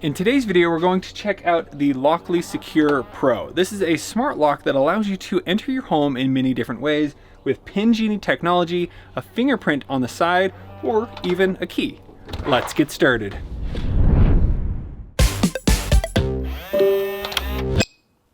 In today's video, we're going to check out the Lockly Secure Pro. This is a smart lock that allows you to enter your home in many different ways with PIN genie technology, a fingerprint on the side, or even a key. Let's get started.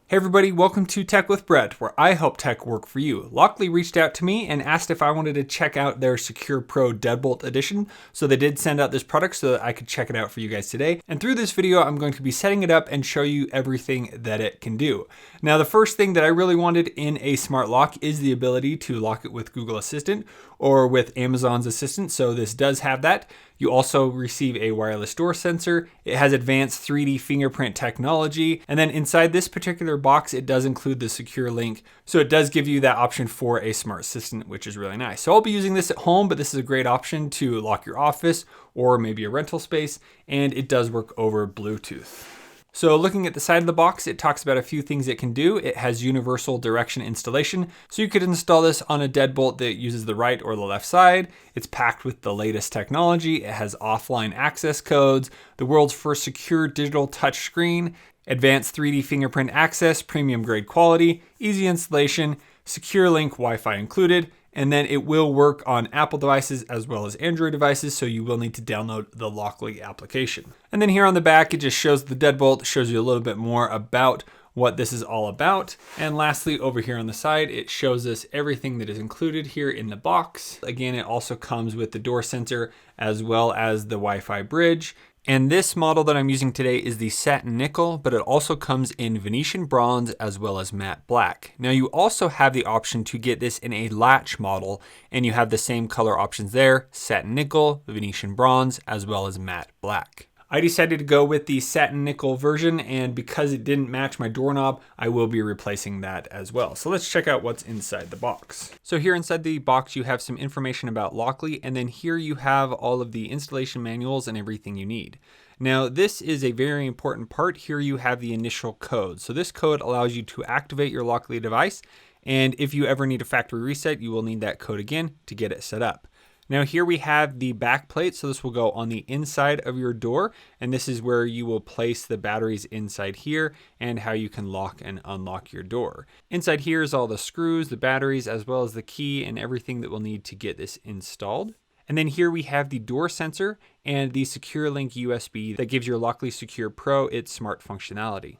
Hey everybody, welcome to Tech with Brett, where I help tech work for you. Lockly reached out to me and asked if I wanted to check out their Secure Pro Deadbolt Edition. So they did send out this product so that I could check it out for you guys today. And through this video, I'm going to be setting it up and show you everything that it can do. Now, the first thing that I really wanted in a smart lock is the ability to lock it with Google Assistant or with Amazon's Assistant. So this does have that. You also receive a wireless door sensor. It has advanced 3D fingerprint technology. And then inside this particular box, it does include the Secure Link. So it does give you that option for a smart assistant, which is really nice. So I'll be using this at home, but this is a great option to lock your office or maybe a rental space. And it does work over Bluetooth. So looking at the side of the box, it talks about a few things it can do. It has universal direction installation. So you could install this on a deadbolt that uses the right or the left side. It's packed with the latest technology. It has offline access codes, the world's first secure digital touch screen, advanced 3D fingerprint access, premium grade quality, easy installation, Secure Link Wi-Fi included, and then it will work on Apple devices as well as Android devices, so you will need to download the Lockly application. And then here on the back, it just shows the deadbolt, shows you a little bit more about what this is all about. And lastly, over here on the side, it shows us everything that is included here in the box. Again, it also comes with the door sensor as well as the Wi-Fi bridge. And this model that I'm using today is the satin nickel, but it also comes in Venetian bronze as well as matte black. Now you also have the option to get this in a latch model, and you have the same color options there, satin nickel, Venetian bronze, as well as matte black. I decided to go with the satin nickel version, and because it didn't match my doorknob, I will be replacing that as well. So let's check out what's inside the box. So here inside the box, you have some information about Lockly, and then here you have all of the installation manuals and everything you need. Now, this is a very important part. Here you have the initial code. So this code allows you to activate your Lockly device, and if you ever need a factory reset, you will need that code again to get it set up. Now here we have the back plate, so this will go on the inside of your door, and this is where you will place the batteries inside here and how you can lock and unlock your door. Inside here is all the screws, the batteries, as well as the key and everything that we'll need to get this installed. And then here we have the door sensor and the Secure Link USB that gives your Lockly Secure Pro its smart functionality.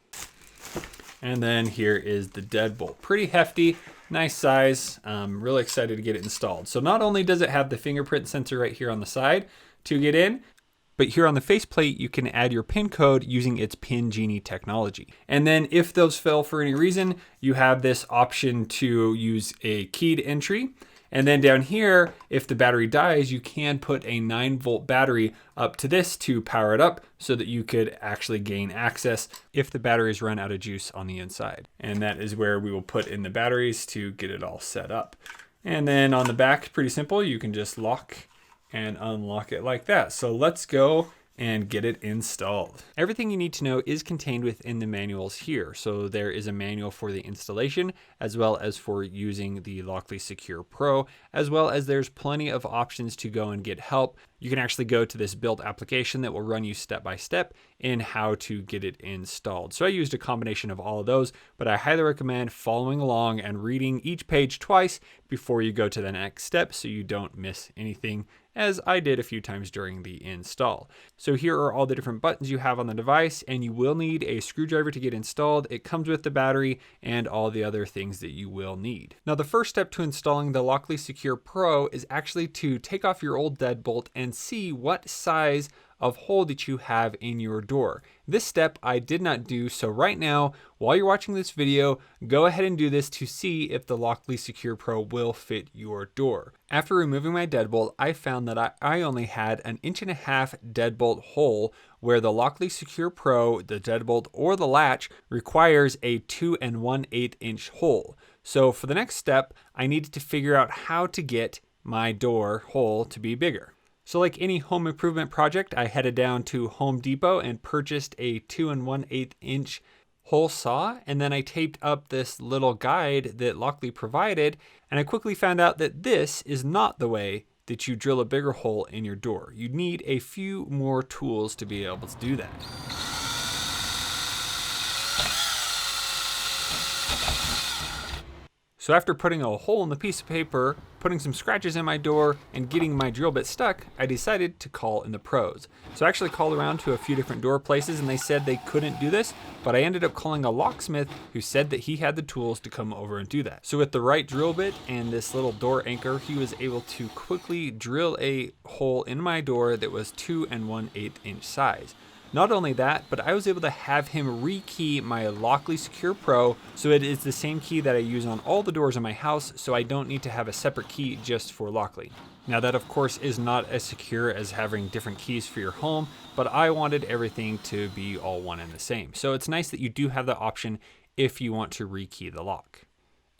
And then here is the deadbolt. Pretty hefty, nice size. I'm really excited to get it installed. So not only does it have the fingerprint sensor right here on the side to get in, but here on the faceplate, you can add your PIN code using its PIN genie technology. And then if those fail for any reason, you have this option to use a keyed entry. And then down here, if the battery dies, you can put a 9-volt battery up to this to power it up so that you could actually gain access if the batteries run out of juice on the inside. And that is where we will put in the batteries to get it all set up. And then on the back, pretty simple. You can just lock and unlock it like that. So let's go and get it installed. Everything you need to know is contained within the manuals here. So there is a manual for the installation as well as for using the Lockly Secure Pro, as well as there's plenty of options to go and get help. You can actually go to this built application that will run you step by step in how to get it installed. So I used a combination of all of those, but I highly recommend following along and reading each page twice before you go to the next step so you don't miss anything, as I did a few times during the install. So here are all the different buttons you have on the device, and you will need a screwdriver to get installed. It comes with the battery and all the other things that you will need. Now, the first step to installing the Lockly Secure Pro is actually to take off your old deadbolt and see what size of hole that you have in your door. This step I did not do, so right now, while you're watching this video, go ahead and do this to see if the Lockly Secure Pro will fit your door. After removing my deadbolt, I found that I only had an 1.5 inch deadbolt hole, where the Lockly Secure Pro, the deadbolt, or the latch requires a 2 1/8 inch hole. So for the next step, I needed to figure out how to get my door hole to be bigger. So like any home improvement project, I headed down to Home Depot and purchased a 2 1/8 inch hole saw, and then I taped up this little guide that Lockly provided, and I quickly found out that this is not the way that you drill a bigger hole in your door. You need a few more tools to be able to do that. So after putting a hole in the piece of paper, putting some scratches in my door, and getting my drill bit stuck, I decided to call in the pros. So I actually called around to a few different door places and they said they couldn't do this, but I ended up calling a locksmith who said that he had the tools to come over and do that. So with the right drill bit and this little door anchor, he was able to quickly drill a hole in my door that was 2 1/8 inch size. Not only that, but I was able to have him rekey my Lockly Secure Pro, so it is the same key that I use on all the doors in my house, so I don't need to have a separate key just for Lockly. Now that of course is not as secure as having different keys for your home, but I wanted everything to be all one and the same. So it's nice that you do have the option if you want to rekey the lock.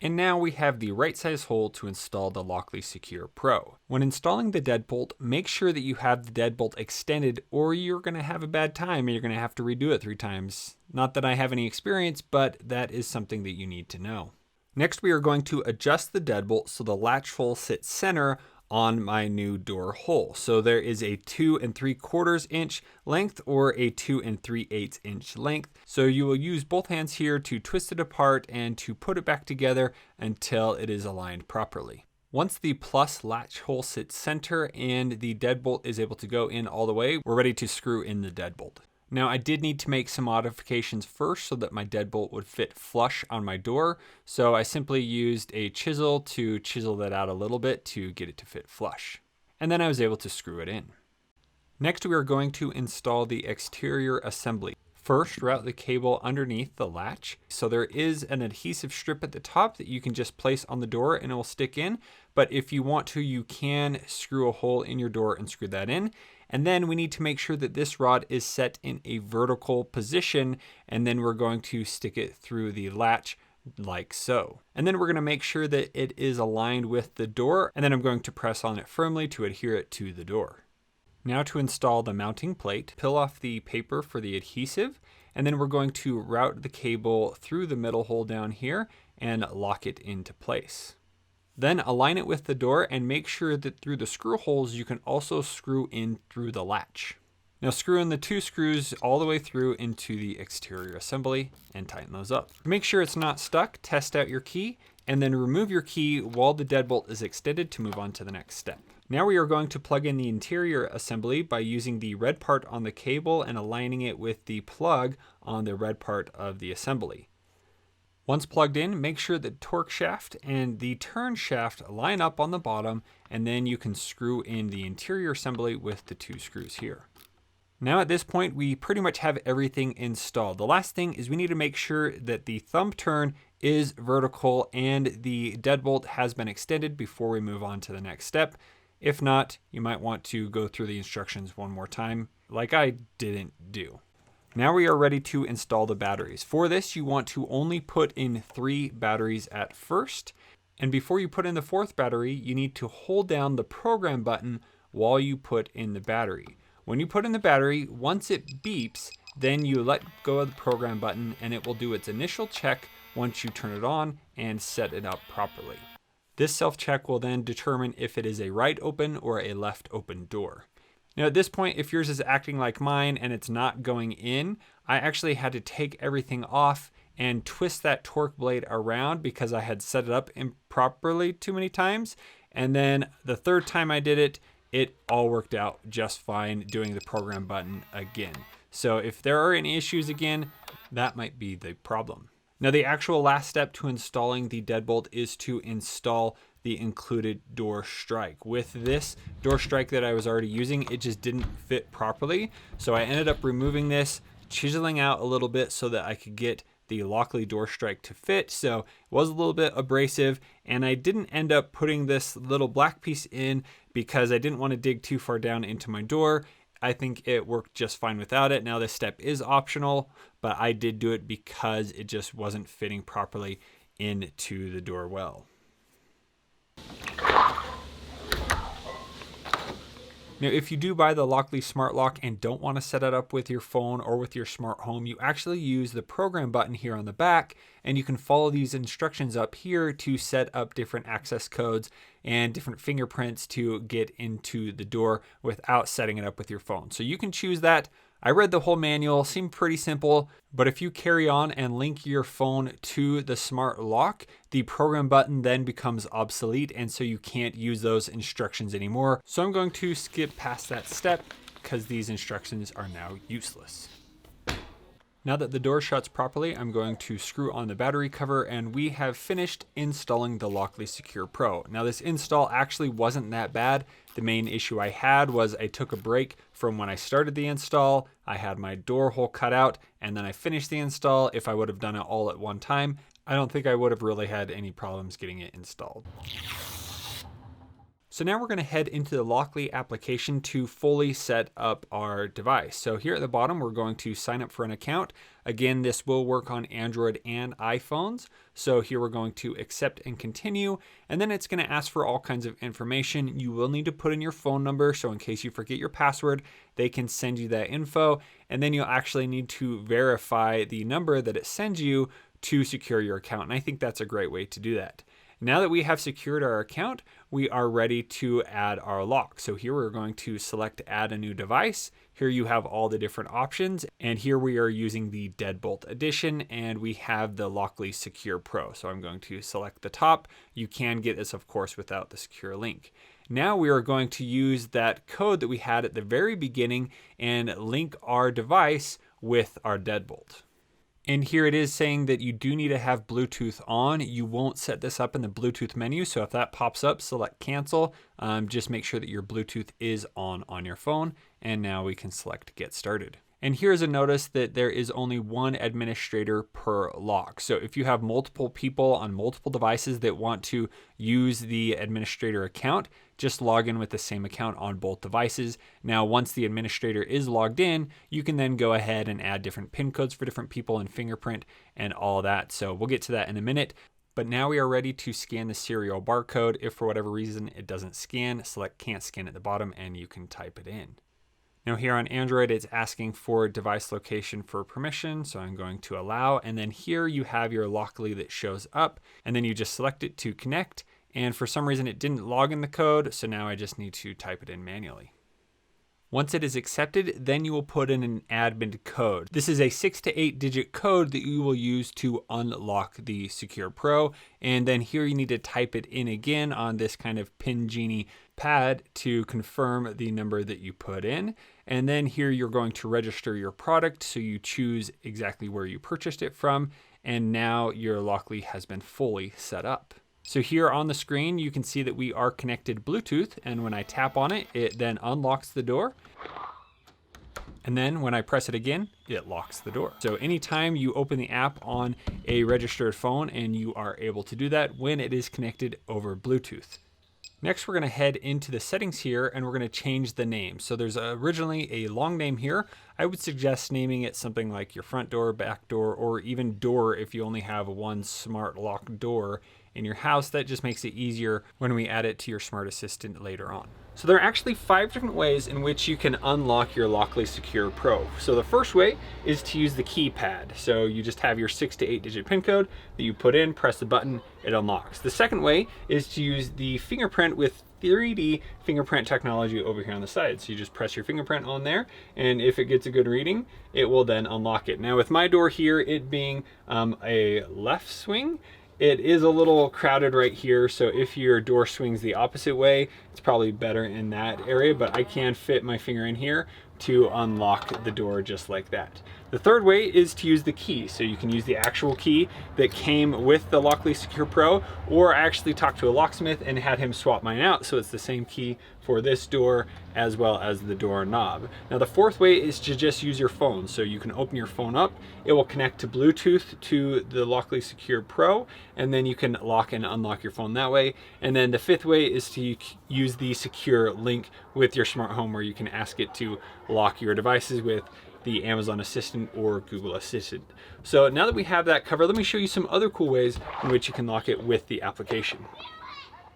And now we have the right size hole to install the Lockly Secure Pro. When installing the deadbolt, make sure that you have the deadbolt extended or you're gonna have a bad time and you're gonna have to redo it 3 times. Not that I have any experience, but that is something that you need to know. Next, we are going to adjust the deadbolt so the latch hole sits center on my new door hole. So there is a 2 3/4 inch length or a 2 3/8 inch length. So you will use both hands here to twist it apart and to put it back together until it is aligned properly. Once the plus latch hole sits center and the deadbolt is able to go in all the way, we're ready to screw in the deadbolt. Now I did need to make some modifications first so that my deadbolt would fit flush on my door. So I simply used a chisel to chisel that out a little bit to get it to fit flush. And then I was able to screw it in. Next we are going to install the exterior assembly. First, route the cable underneath the latch. So there is an adhesive strip at the top that you can just place on the door and it will stick in. But if you want to, you can screw a hole in your door and screw that in. And then we need to make sure that this rod is set in a vertical position, and then we're going to stick it through the latch like so. And then we're going to make sure that it is aligned with the door, and then I'm going to press on it firmly to adhere it to the door. Now to install the mounting plate, peel off the paper for the adhesive, and then we're going to route the cable through the middle hole down here and lock it into place. Then align it with the door and make sure that through the screw holes you can also screw in through the latch. Now screw in the 2 screws all the way through into the exterior assembly and tighten those up. To make sure it's not stuck, test out your key and then remove your key while the deadbolt is extended to move on to the next step. Now we are going to plug in the interior assembly by using the red part on the cable and aligning it with the plug on the red part of the assembly. Once plugged in, make sure the torque shaft and the turn shaft line up on the bottom, and then you can screw in the interior assembly with the 2 screws here. Now at this point, we pretty much have everything installed. The last thing is we need to make sure that the thumb turn is vertical and the deadbolt has been extended before we move on to the next step. If not, you might want to go through the instructions one more time, like I didn't do. Now we are ready to install the batteries. For this, you want to only put in 3 batteries at first. And before you put in the 4th battery, you need to hold down the program button while you put in the battery. When you put in the battery, once it beeps, then you let go of the program button and it will do its initial check once you turn it on and set it up properly. This self-check will then determine if it is a right open or a left open door. Now at this point, if yours is acting like mine and it's not going in, I actually had to take everything off and twist that torque blade around because I had set it up improperly too many times. And then the 3rd time I did it, it all worked out just fine doing the program button again. So if there are any issues again, that might be the problem. Now the actual last step to installing the deadbolt is to install the included door strike. With this door strike that I was already using, it just didn't fit properly. So I ended up removing this, chiseling out a little bit so that I could get the Lockly door strike to fit. So it was a little bit abrasive and I didn't end up putting this little black piece in because I didn't want to dig too far down into my door. I think it worked just fine without it. Now this step is optional, but I did do it because it just wasn't fitting properly into the door well. Now, if you do buy the Lockly Smart Lock and don't want to set it up with your phone or with your smart home, you actually use the program button here on the back, and you can follow these instructions up here to set up different access codes and different fingerprints to get into the door without setting it up with your phone. So you can choose that. I read the whole manual, seemed pretty simple, but if you carry on and link your phone to the smart lock, the program button then becomes obsolete, and so you can't use those instructions anymore. So I'm going to skip past that step because these instructions are now useless. Now that the door shuts properly, I'm going to screw on the battery cover, and we have finished installing the Lockly Secure Pro. Now this install actually wasn't that bad. The main issue I had was I took a break from when I started the install. I had my door hole cut out, and then I finished the install. If I would have done it all at one time, I don't think I would have really had any problems getting it installed. So now we're going to head into the Lockly application to fully set up our device. So here at the bottom, we're going to sign up for an account. Again, this will work on Android and iPhones. So here we're going to accept and continue, and then it's going to ask for all kinds of information. You will need to put in your phone number, so in case you forget your password, they can send you that info, and then you'll actually need to verify the number that it sends you to secure your account. And I think that's a great way to do that. Now that we have secured our account, we are ready to add our lock. So here we're going to select add a new device. Here you have all the different options, and here we are using the Deadbolt edition, and we have the Lockly Secure Pro. So I'm going to select the top. You can get this, of course, without the secure link. Now we are going to use that code that we had at the very beginning and link our device with our Deadbolt. And here it is saying that you do need to have Bluetooth on. You won't set this up in the Bluetooth menu. So if that pops up, select cancel. Just make sure that your Bluetooth is on your phone. And now we can select get started. And here's a notice that there is only one administrator per lock. So if you have multiple people on multiple devices that want to use the administrator account, just log in with the same account on both devices. Now, once the administrator is logged in, you can then go ahead and add different PIN codes for different people and fingerprint and all that. So we'll get to that in a minute. But now we are ready to scan the serial barcode. If for whatever reason it doesn't scan, select can't scan at the bottom and you can type it in. Now here on Android, it's asking for device location for permission. So I'm going to allow, and then here you have your Lockly that shows up, and then you just select it to connect. And for some reason it didn't log in the code. So now I just need to type it in manually. Once it is accepted, then you will put in an admin code. This is a 6 to 8 digit code that you will use to unlock the Secure Pro. And then here you need to type it in again on this kind of Pin Genie pad to confirm the number that you put in. And then here you're going to register your product. So you choose exactly where you purchased it from. And now your Lockly has been fully set up. So here on the screen, you can see that we are connected Bluetooth, and when I tap on it, it then unlocks the door. And then when I press it again, it locks the door. So anytime you open the app on a registered phone, and you are able to do that when it is connected over Bluetooth. Next, we're going to head into the settings here, and we're going to change the name. So there's originally a long name here. I would suggest naming it something like your front door, back door, or even door if you only have one smart lock door in your house. That just makes it easier when we add it to your smart assistant later on. So there are actually 5 different ways in which you can unlock your Lockly Secure Pro. So the first way is to use the keypad. So you just have your 6 to 8 digit PIN code that you put in, press the button, it unlocks. The second way is to use the fingerprint with 3D fingerprint technology over here on the side. So you just press your fingerprint on there, and if it gets a good reading, it will then unlock it. Now with my door here, it being a left swing, it is a little crowded right here, so if your door swings the opposite way, it's probably better in that area, but I can fit my finger in here to unlock the door just like that. The third way is to use the key. So you can use the actual key that came with the Lockly Secure Pro, or actually talk to a locksmith and had him swap mine out, so it's the same key for this door as well as the door knob. Now the fourth way is to just use your phone. So you can open your phone up, it will connect to Bluetooth to the Lockly Secure Pro, and then you can lock and unlock your phone that way. And then the fifth way is to use the Secure Link with your smart home, where you can ask it to lock your devices with the Amazon Assistant or Google Assistant. So now that we have that covered, let me show you some other cool ways in which you can lock it with the application.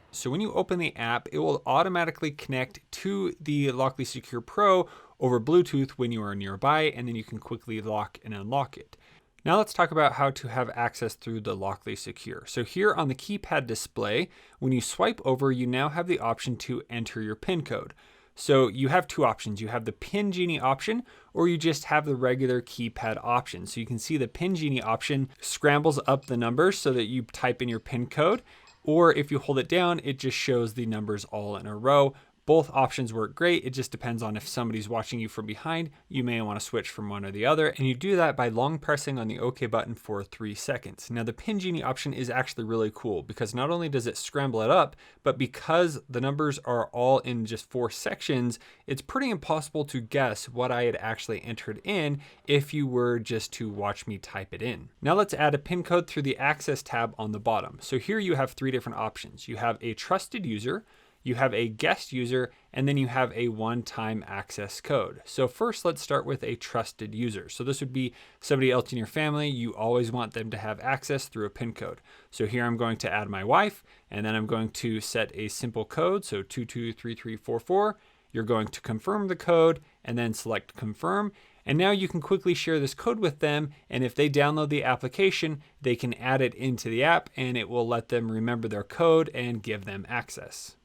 So when you open the app, it will automatically connect to the Lockly Secure Pro over Bluetooth when you are nearby, and then you can quickly lock and unlock it. Now let's talk about how to have access through the Lockly Secure. So here on the keypad display, when you swipe over, you now have the option to enter your PIN code. So you have two options. You have the Pin Genie option, or you just have the regular keypad option. So you can see the Pin Genie option scrambles up the numbers so that you type in your PIN code, or if you hold it down, it just shows the numbers all in a row. Both options work great. It just depends on if somebody's watching you from behind. You may want to switch from one or the other, and you do that by long pressing on the OK button for 3 seconds. Now the Pin Genie option is actually really cool because not only does it scramble it up, but because the numbers are all in just 4 sections, it's pretty impossible to guess what I had actually entered in if you were just to watch me type it in. Now let's add a PIN code through the Access tab on the bottom. So here you have 3 different options. You have a trusted user, you have a guest user, and then you have a one-time access code. So first, let's start with a trusted user. So this would be somebody else in your family. You always want them to have access through a PIN code. So here I'm going to add my wife, and then I'm going to set a simple code, so 223344. You're going to confirm the code, and then select confirm. And now you can quickly share this code with them, and if they download the application, they can add it into the app, and it will let them remember their code and give them access.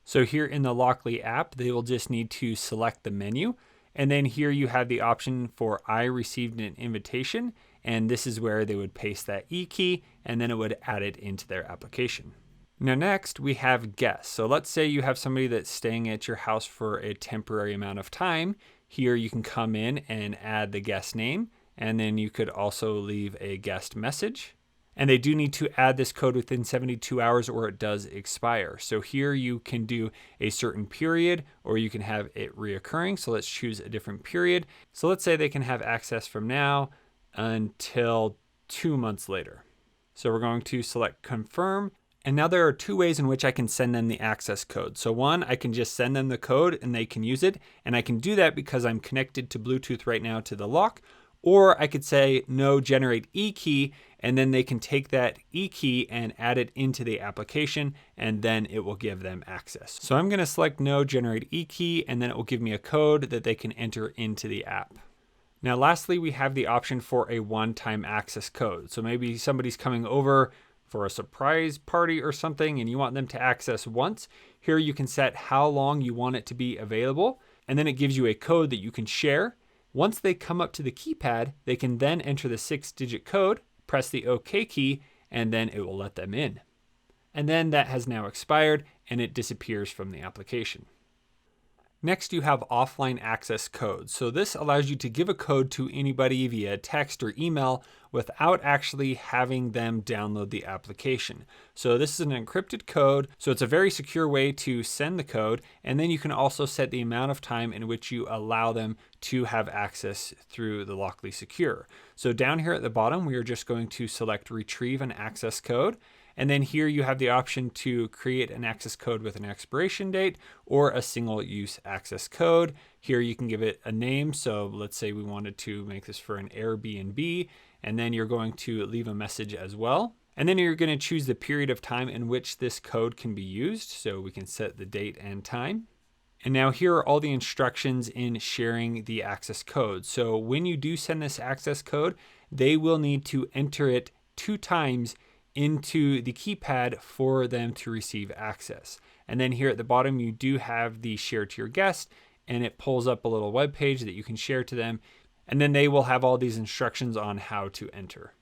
So here in the Lockly app, they will just need to select the menu. And then here you have the option for I received an invitation. And this is where they would paste that E key and then it would add it into their application. Now next we have guests. So let's say you have somebody that's staying at your house for a temporary amount of time. Here you can come in and add the guest name. And then you could also leave a guest message. And they do need to add this code within 72 hours or it does expire. So here you can do a certain period or you can have it reoccurring. So let's choose a different period. So let's say they can have access from now until 2 months later. So we're going to select confirm. And now there are 2 ways in which I can send them the access code. So one, I can just send them the code and they can use it. And I can do that because I'm connected to Bluetooth right now to the lock. Or I could say no generate E key, and then they can take that E key and add it into the application, and then it will give them access. So I'm gonna select no generate E key, and then it will give me a code that they can enter into the app. Now lastly, we have the option for a one-time access code. So maybe somebody's coming over for a surprise party or something, and you want them to access once. Here you can set how long you want it to be available, and then it gives you a code that you can share. Once they come up to the keypad, they can then enter the 6-digit code, press the OK key, and then it will let them in. And then that has now expired and it disappears from the application. Next, you have offline access codes. So this allows you to give a code to anybody via text or email without actually having them download the application. So this is an encrypted code. So it's a very secure way to send the code. And then you can also set the amount of time in which you allow them to have access through the Lockly Secure. So down here at the bottom, we are just going to select retrieve an access code. And then here you have the option to create an access code with an expiration date or a single use access code. Here you can give it a name. So let's say we wanted to make this for an Airbnb, and then you're going to leave a message as well. And then you're going to choose the period of time in which this code can be used. So we can set the date and time. And now here are all the instructions in sharing the access code. So when you do send this access code, they will need to enter it 2 times into the keypad for them to receive access. And then here at the bottom, you do have the share to your guest, and it pulls up a little web page that you can share to them. And then they will have all these instructions on how to enter.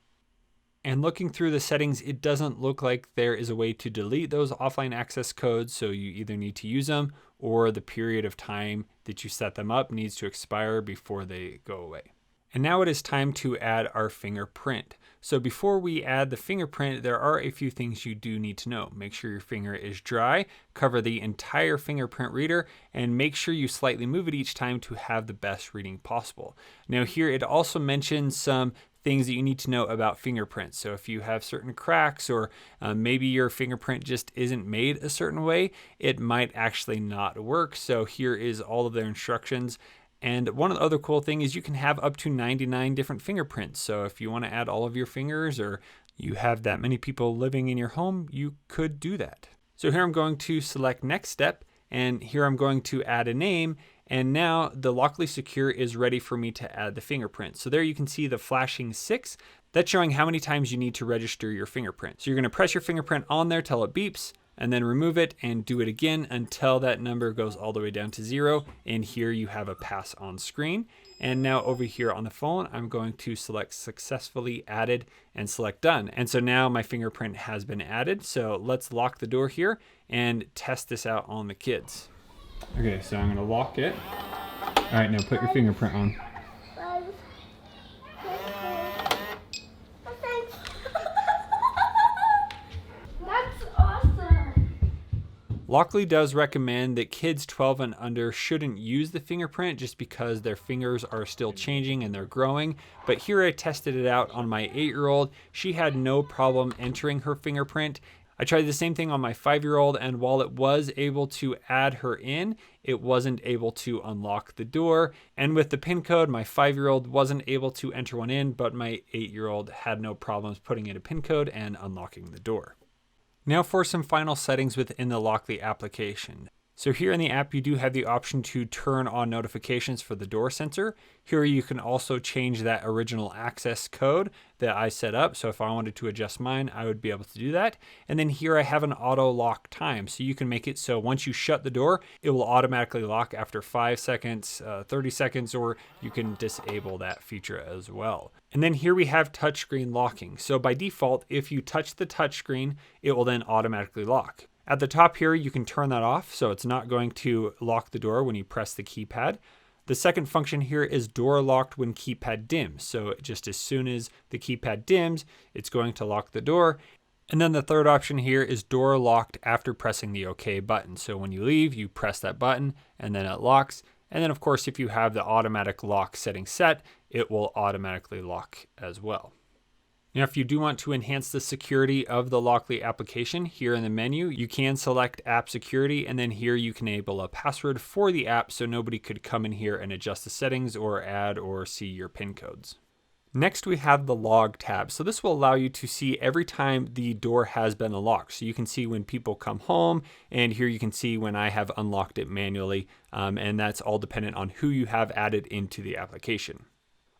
And looking through the settings, it doesn't look like there is a way to delete those offline access codes. So you either need to use them or the period of time that you set them up needs to expire before they go away. And now it is time to add our fingerprint. So before we add the fingerprint, there are a few things you do need to know. Make sure your finger is dry, cover the entire fingerprint reader, and make sure you slightly move it each time to have the best reading possible. Now here it also mentions some things that you need to know about fingerprints. So if you have certain cracks or maybe your fingerprint just isn't made a certain way, it might actually not work. So here is all of their instructions. And one of the other cool thing is you can have up to 99 different fingerprints. So if you want to add all of your fingers or you have that many people living in your home, you could do that. So here I'm going to select next step, and here I'm going to add a name. And now the Lockly Secure is ready for me to add the fingerprint. So there you can see the flashing 6. That's showing how many times you need to register your fingerprint. So you're going to press your fingerprint on there till it beeps. and then remove it and do it again until that number goes all the way down to 0. And here you have a pass on screen. And now over here on the phone, I'm going to select successfully added and select done. And so now my fingerprint has been added. So let's lock the door here and test this out on the kids. Okay, so I'm gonna lock it. All right, now put your fingerprint on. Lockly does recommend that kids 12 and under shouldn't use the fingerprint just because their fingers are still changing and they're growing. But here I tested it out on my 8-year-old. She had no problem entering her fingerprint. I tried the same thing on my 5-year-old, and while it was able to add her in, it wasn't able to unlock the door. And with the PIN code, my 5-year-old wasn't able to enter one in, but my 8-year-old had no problems putting in a PIN code and unlocking the door. Now for some final settings within the Lockly application. So here in the app, you do have the option to turn on notifications for the door sensor. Here you can also change that original access code that I set up. So if I wanted to adjust mine, I would be able to do that. And then here I have an auto lock time. So you can make it so once you shut the door, it will automatically lock after 5 seconds, 30 seconds, or you can disable that feature as well. And then here we have touchscreen locking. So by default, if you touch the touchscreen, it will then automatically lock. At the top here, you can turn that off, so it's not going to lock the door when you press the keypad. The second function here is door locked when keypad dims. So just as soon as the keypad dims, it's going to lock the door. And then the third option here is door locked after pressing the OK button. So when you leave, you press that button and then it locks. And then of course, if you have the automatic lock setting set, it will automatically lock as well. Now, if you do want to enhance the security of the Lockly application, here in the menu, you can select app security, and then here you can enable a password for the app so nobody could come in here and adjust the settings or add or see your PIN codes. Next, we have the log tab. So this will allow you to see every time the door has been unlocked. So you can see when people come home, and here you can see when I have unlocked it manually, and that's all dependent on who you have added into the application.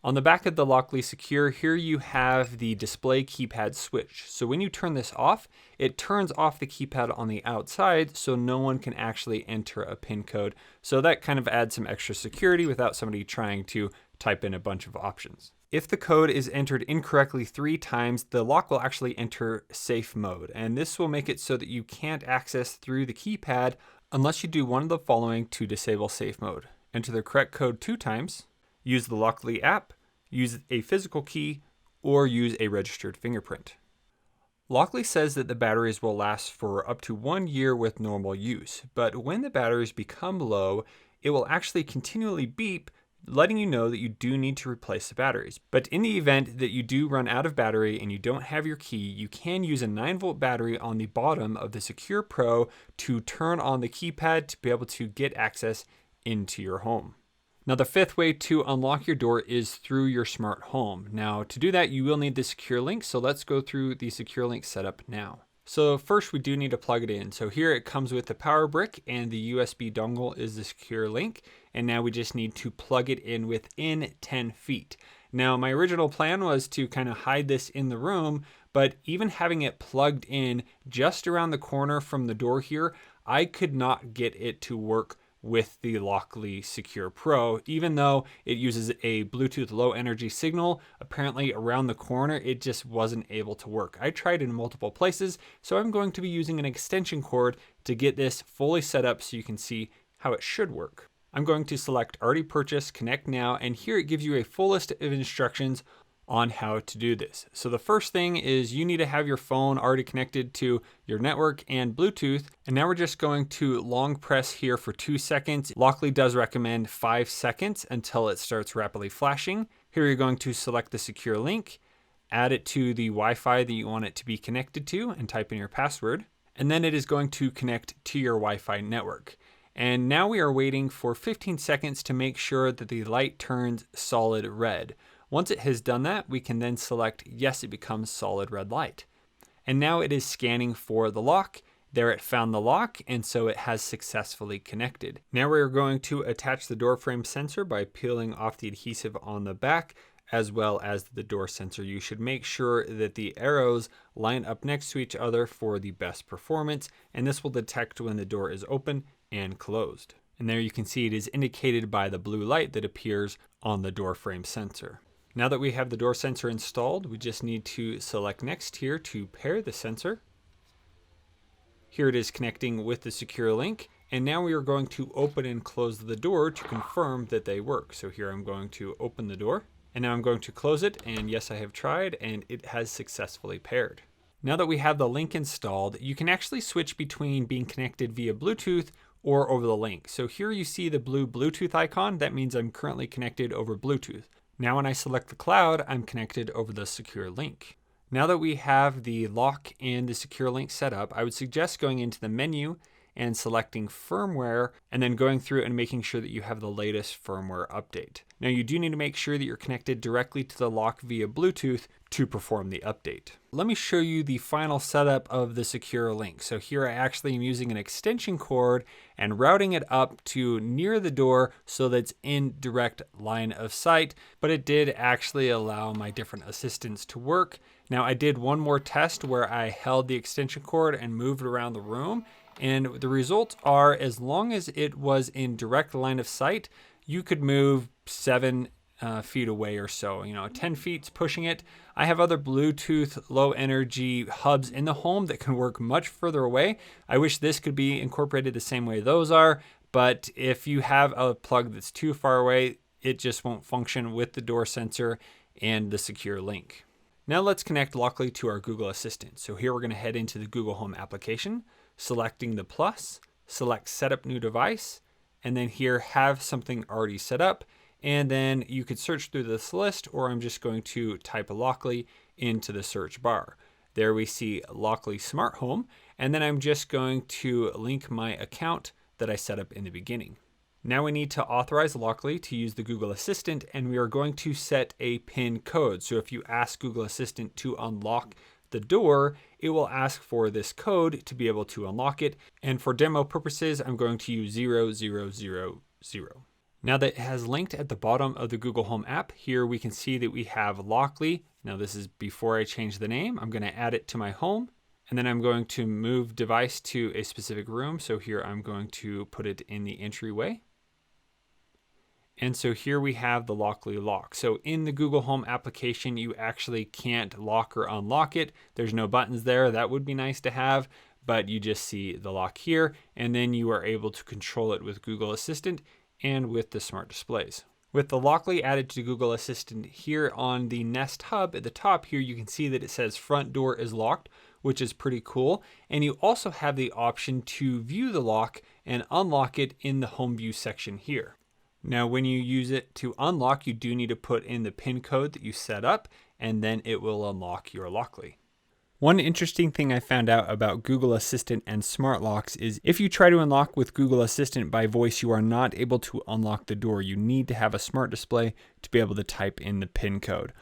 On the back of the Lockly Secure, here you have the display keypad switch. So when you turn this off, it turns off the keypad on the outside so no one can actually enter a PIN code. So that kind of adds some extra security without somebody trying to type in a bunch of options. If the code is entered incorrectly 3 times, the lock will actually enter safe mode. And this will make it so that you can't access through the keypad unless you do one of the following to disable safe mode. Enter the correct code 2 times. Use the Lockly app, use a physical key, or use a registered fingerprint. Lockly says that the batteries will last for up to 1 year with normal use, but when the batteries become low, it will actually continually beep, letting you know that you do need to replace the batteries. But in the event that you do run out of battery and you don't have your key, you can use a 9-volt battery on the bottom of the Secure Pro to turn on the keypad to be able to get access into your home. Now, the 5th way to unlock your door is through your smart home. Now, to do that, you will need the Secure Link. So let's go through the Secure Link setup now. So first, we do need to plug it in. So here it comes with the power brick, and the USB dongle is the Secure Link. And now we just need to plug it in within 10 feet. Now, my original plan was to kind of hide this in the room, but even having it plugged in just around the corner from the door here, I could not get it to work with the Lockly Secure Pro. Even though it uses a Bluetooth low energy signal, apparently around the corner, it just wasn't able to work. I tried in multiple places, so I'm going to be using an extension cord to get this fully set up so you can see how it should work. I'm going to select Already Purchased, Connect Now, and here it gives you a full list of instructions on how to do this. So the first thing is you need to have your phone already connected to your network and Bluetooth. And now we're just going to long press here for 2 seconds. Lockly does recommend 5 seconds until it starts rapidly flashing. Here you're going to select the Secure Link, add it to the Wi-Fi that you want it to be connected to, and type in your password. And then it is going to connect to your Wi-Fi network. And now we are waiting for 15 seconds to make sure that the light turns solid red. Once it has done that, we can then select yes, it becomes solid red light. And now it is scanning for the lock. There it found the lock, and so it has successfully connected. Now we're going to attach the door frame sensor by peeling off the adhesive on the back, as well as the door sensor. You should make sure that the arrows line up next to each other for the best performance, and this will detect when the door is open and closed. And there you can see it is indicated by the blue light that appears on the door frame sensor. Now that we have the door sensor installed, we just need to select next here to pair the sensor. Here it is connecting with the Secure Link, and now we are going to open and close the door to confirm that they work. So here I'm going to open the door, and now I'm going to close it, and yes, I have tried, and it has successfully paired. Now that we have the link installed, you can actually switch between being connected via Bluetooth or over the link. So here you see the blue Bluetooth icon. That means I'm currently connected over Bluetooth. Now when I select the cloud, I'm connected over the Secure Link. Now that we have the lock and the Secure Link set up, I would suggest going into the menu and selecting firmware, and then going through and making sure that you have the latest firmware update. Now you do need to make sure that you're connected directly to the lock via Bluetooth to perform the update. Let me show you the final setup of the Secure Link. So here I actually am using an extension cord and routing it up to near the door so that it's in direct line of sight, but it did actually allow my different assistants to work. Now I did one more test where I held the extension cord and moved around the room, and the results are, as long as it was in direct line of sight, you could move 7 feet away or so. 10 feet's pushing it. I have other Bluetooth low energy hubs in the home that can work much further away. I wish this could be incorporated the same way those are, but if you have a plug that's too far away, it just won't function with the door sensor and the Secure Link. Now let's connect Lockly to our Google Assistant. So here we're going to head into the Google Home application, selecting the plus, select Setup New Device, and then here have something already set up. And then you could search through this list, or I'm just going to type Lockly into the search bar. There we see Lockly Smart Home, and then I'm just going to link my account that I set up in the beginning. Now we need to authorize Lockly to use the Google Assistant, and we are going to set a PIN code. So if you ask Google Assistant to unlock the door, it will ask for this code to be able to unlock it. And for demo purposes, I'm going to use 0000. Now that it has linked at the bottom of the Google Home app, here we can see that we have Lockly. Now this is before I change the name. I'm going to add it to my home, and then I'm going to move device to a specific room. So here I'm going to put it in the entryway. And so here we have the Lockly lock. So in the Google Home application, you actually can't lock or unlock it. There's no buttons there. That would be nice to have, but you just see the lock here, and then you are able to control it with Google Assistant and with the smart displays. With the Lockly added to Google Assistant here on the Nest Hub at the top here, you can see that it says front door is locked, which is pretty cool. And you also have the option to view the lock and unlock it in the home view section here. Now, when you use it to unlock, you do need to put in the PIN code that you set up, and then it will unlock your Lockly. One interesting thing I found out about Google Assistant and smart locks is if you try to unlock with Google Assistant by voice, you are not able to unlock the door. You need to have a smart display to be able to type in the PIN code.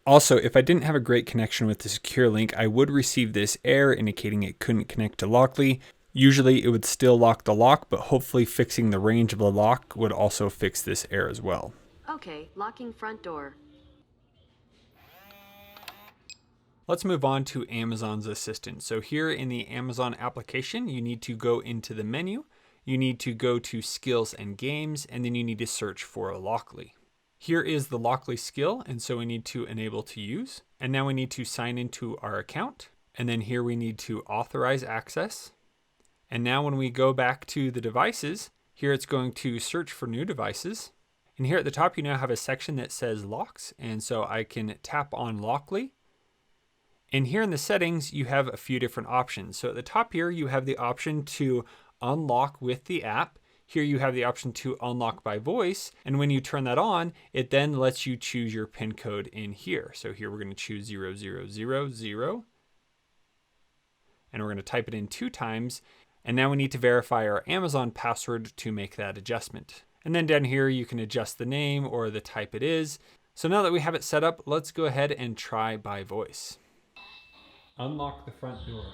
Also, if I didn't have a great connection with the Secure Link, I would receive this error indicating it couldn't connect to Lockly. Usually it would still lock the lock, but hopefully fixing the range of the lock would also fix this error as well. Okay, locking front door. Let's move on to Amazon's Assistant. So here in the Amazon application, you need to go into the menu, you need to go to Skills and Games, and then you need to search for Lockly. Here is the Lockly skill, and so we need to enable to use. And now we need to sign into our account, and then here we need to authorize access. And now when we go back to the devices, here it's going to search for new devices. And here at the top, you now have a section that says locks. And so I can tap on Lockly. And here in the settings, you have a few different options. So at the top here, you have the option to unlock with the app. Here you have the option to unlock by voice. And when you turn that on, it then lets you choose your PIN code in here. So here we're going to choose 0000. And we're going to type it in 2 times. And now we need to verify our Amazon password to make that adjustment. And then down here, you can adjust the name or the type it is. So now that we have it set up, let's go ahead and try by voice. Unlock the front door.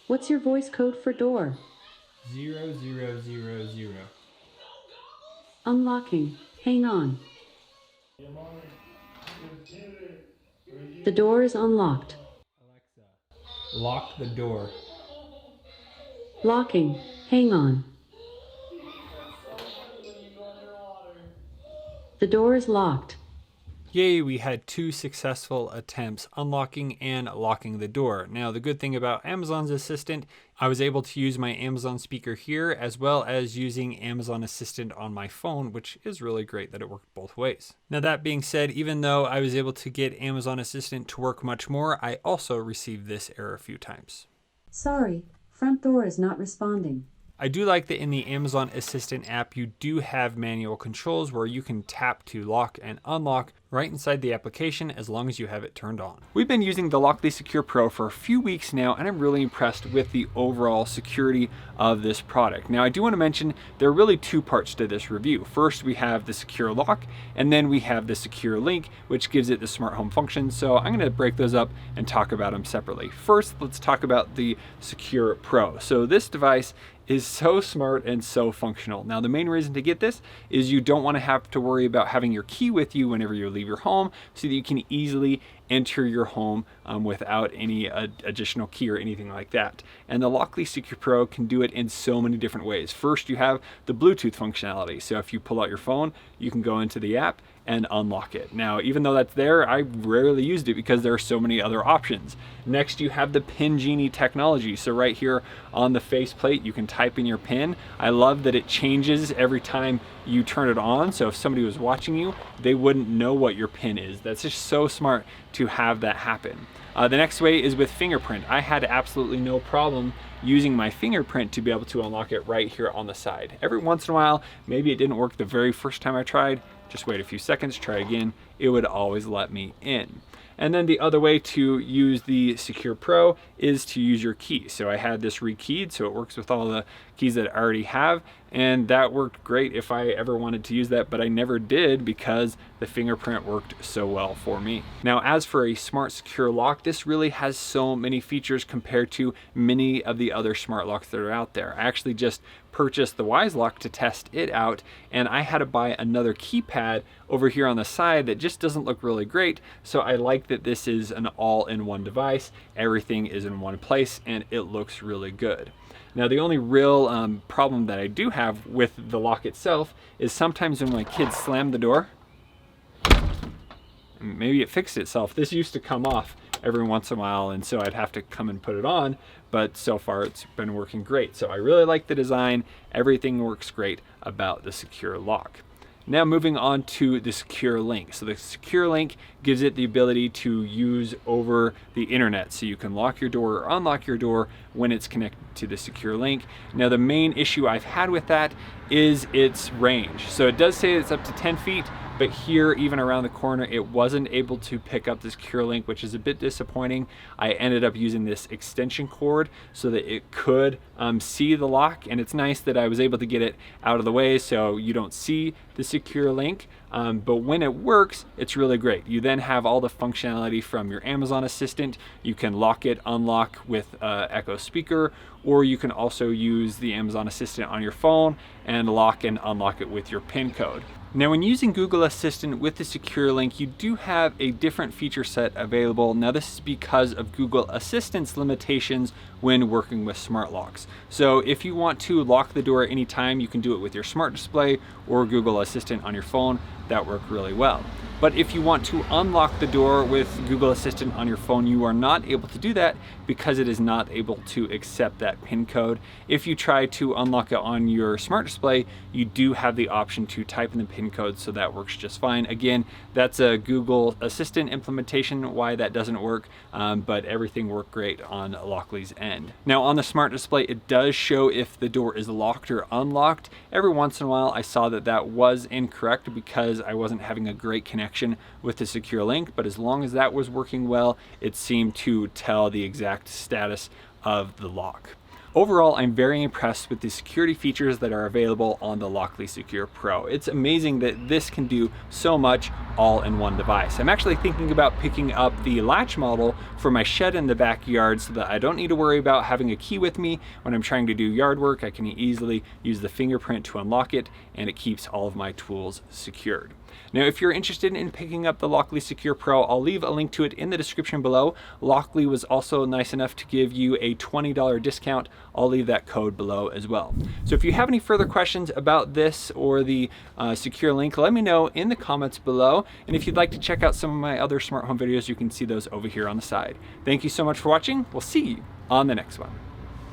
What's your voice code for door? 0000. Unlocking. Hang on. The door is unlocked. Alexa, lock the door. Locking. Hang on. The door is locked. Yay, we had 2 successful attempts unlocking and locking the door. Now, the good thing about Amazon's Assistant, I was able to use my Amazon speaker here as well as using Amazon Assistant on my phone, which is really great that it worked both ways. Now, that being said, even though I was able to get Amazon Assistant to work much more, I also received this error a few times. Sorry, front door is not responding. I do like that in the Amazon Assistant app, you do have manual controls where you can tap to lock and unlock right inside the application as long as you have it turned on. We've been using the Lockly Secure Pro for a few weeks now, and I'm really impressed with the overall security of this product. Now, I do want to mention there are really 2 parts to this review. First, we have the secure lock, and then we have the secure link, which gives it the smart home function. So I'm going to break those up and talk about them separately. First, let's talk about the Secure Pro. So this device is so smart and so functional. Now, the main reason to get this is you don't want to have to worry about having your key with you whenever you leave your home, so that you can easily enter your home without any additional key or anything like that. And the Lockly Secure Pro can do it in so many different ways. First, you have the Bluetooth functionality. So if you pull out your phone, you can go into the app and unlock it. Now, even though that's there, I rarely used it because there are so many other options. Next, you have the Pin Genie technology. So right here on the faceplate, you can type in your PIN. I love that it changes every time you turn it on. So if somebody was watching you, they wouldn't know what your PIN is. That's just so smart to have that happen. The next way is with fingerprint. I had absolutely no problem using my fingerprint to be able to unlock it right here on the side. Every once in a while, maybe it didn't work the very first time I tried, just wait a few seconds, try again, it would always let me in. And then the other way to use the Secure Pro is to use your key. So I had this rekeyed, so it works with all the keys that I already have, and that worked great if I ever wanted to use that, but I never did because the fingerprint worked so well for me. Now, as for a smart secure lock, this really has so many features compared to many of the other smart locks that are out there. I actually just purchased the Wise Lock to test it out, and I had to buy another keypad over here on the side that just doesn't look really great. So I like that this is an all-in-one device. Everything is in one place and it looks really good. Now, the only real problem that I do have with the lock itself is sometimes when my kids slam the door, maybe it fixed itself. This used to come off every once in a while, and so I'd have to come and put it on, but so far it's been working great. So I really like the design. Everything works great about the secure lock. Now, moving on to the Secure Link. So the Secure Link gives it the ability to use over the internet. So you can lock your door or unlock your door when it's connected to the Secure Link. Now, the main issue I've had with that is its range. So it does say it's up to 10 feet, but here, even around the corner, it wasn't able to pick up the Secure Link, which is a bit disappointing. I ended up using this extension cord so that it could see the lock, and it's nice that I was able to get it out of the way so you don't see the Secure Link. But when it works, it's really great. You then have all the functionality from your Amazon Assistant. You can lock it, unlock with Echo speaker, or you can also use the Amazon Assistant on your phone and lock and unlock it with your PIN code. Now, when using Google Assistant with the Secure Link, you do have a different feature set available. Now, this is because of Google Assistant's limitations when working with smart locks. So if you want to lock the door at any time, you can do it with your smart display or Google Assistant on your phone. That worked really well. But if you want to unlock the door with Google Assistant on your phone, you are not able to do that because it is not able to accept that PIN code. If you try to unlock it on your smart display, you do have the option to type in the PIN code, so that works just fine. Again, that's a Google Assistant implementation, why that doesn't work, but everything worked great on Lockly's end. Now, on the smart display, it does show if the door is locked or unlocked. Every once in a while, I saw that that was incorrect because I wasn't having a great connection with the Secure Link, but as long as that was working well, it seemed to tell the exact status of the lock. Overall, I'm very impressed with the security features that are available on the Lockly Secure Pro. It's amazing that this can do so much all in one device. I'm actually thinking about picking up the latch model for my shed in the backyard so that I don't need to worry about having a key with me when I'm trying to do yard work. I can easily use the fingerprint to unlock it, and it keeps all of my tools secured. Now, if you're interested in picking up the Lockly Secure Pro, I'll leave a link to it in the description below. Lockly was also nice enough to give you a $20 discount. I'll leave that code below as well. So if you have any further questions about this or the Secure Link, let me know in the comments below. And if you'd like to check out some of my other smart home videos, you can see those over here on the side. Thank you so much for watching. We'll see you on the next one.